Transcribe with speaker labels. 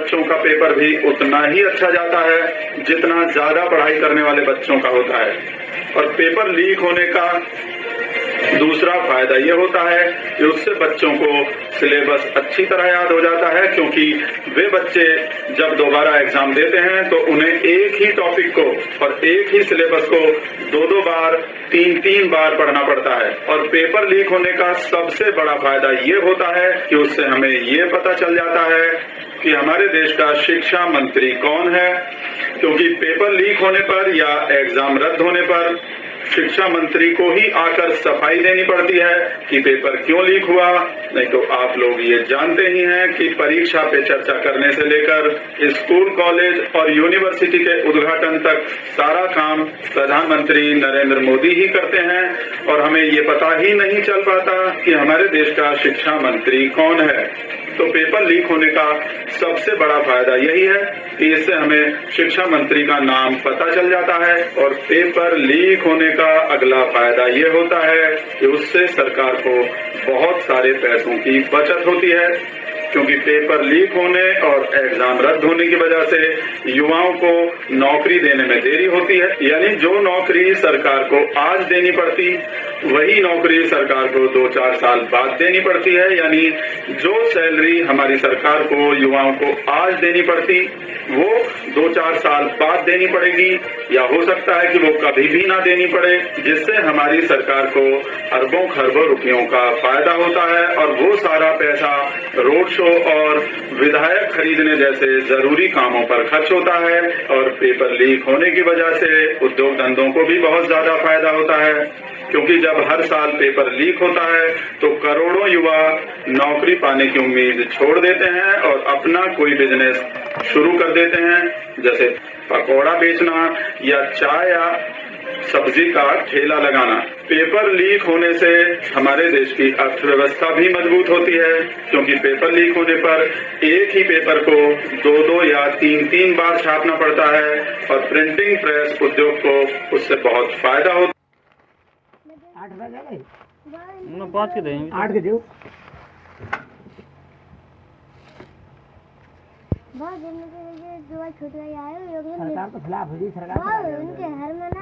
Speaker 1: बच्चों का पेपर भी उतना ही अच्छा जाता है जितना ज्यादा पढ़ाई करने वाले बच्चों का होता है। और पेपर लीक होने का दूसरा फायदा ये होता है कि उससे बच्चों को सिलेबस अच्छी तरह याद हो जाता है, क्योंकि वे बच्चे जब दोबारा एग्जाम देते हैं तो उन्हें एक ही टॉपिक को और एक ही सिलेबस को दो बार, तीन बार पढ़ना पड़ता है। और पेपर लीक होने का सबसे बड़ा फायदा ये होता है कि उससे हमें ये पता चल जाता है कि हमारे देश का शिक्षा मंत्री कौन है, क्योंकि पेपर लीक होने पर या एग्जाम रद्द होने पर शिक्षा मंत्री को ही आकर सफाई देनी पड़ती है कि पेपर क्यों लीक हुआ। नहीं तो आप लोग ये जानते ही हैं कि परीक्षा पे चर्चा करने से लेकर स्कूल, कॉलेज और यूनिवर्सिटी के उद्घाटन तक सारा काम प्रधानमंत्री नरेंद्र मोदी ही करते हैं, और हमें ये पता ही नहीं चल पाता कि हमारे देश का शिक्षा मंत्री कौन है। तो पेपर लीक होने का सबसे बड़ा फायदा यही है कि इससे हमें शिक्षा मंत्री का नाम पता चल जाता है। और पेपर लीक होने का अगला फायदा ये होता है कि उससे सरकार को बहुत सारे पैसों की बचत होती है, क्योंकि पेपर लीक होने और एग्जाम रद्द होने की वजह से युवाओं को नौकरी देने में देरी होती है। यानी जो नौकरी सरकार को आज देनी पड़ती वही नौकरी सरकार को 2-4 साल बाद देनी पड़ती है। यानी जो सैलरी हमारी सरकार को युवाओं को आज देनी पड़ती वो 2-4 साल बाद देनी पड़ेगी, या हो सकता है कि वो कभी भी ना देनी पड़े, जिससे हमारी सरकार को अरबों खरबों रुपयों का फायदा होता है। और वो सारा पैसा रोड शो और विधायक खरीदने जैसे जरूरी कामों पर खर्च होता है। और पेपर लीक होने की वजह से उद्योग धंधों को भी बहुत ज्यादा फायदा होता है, क्योंकि जब हर साल पेपर लीक होता है तो करोड़ों युवा नौकरी पाने की उम्मीद छोड़ देते हैं और अपना कोई बिजनेस शुरू कर देते हैं, जैसे पकौड़ा बेचना या चाय या सब्जी का ठेला लगाना। पेपर लीक होने से हमारे देश की अर्थव्यवस्था भी मजबूत होती है, क्योंकि पेपर लीक होने पर एक ही पेपर को 2 या 3 बार छापना पड़ता है, और प्रिंटिंग प्रेस उद्योग को उससे बहुत फायदा होता है।
Speaker 2: 8 बजे भाई
Speaker 3: 5 के देंगे
Speaker 2: 8 के दो
Speaker 4: बहुत दिन के लिए जो छुट्टियां आए
Speaker 2: सरकार तो खिलाफ हुई सरकार
Speaker 4: उनके हर मना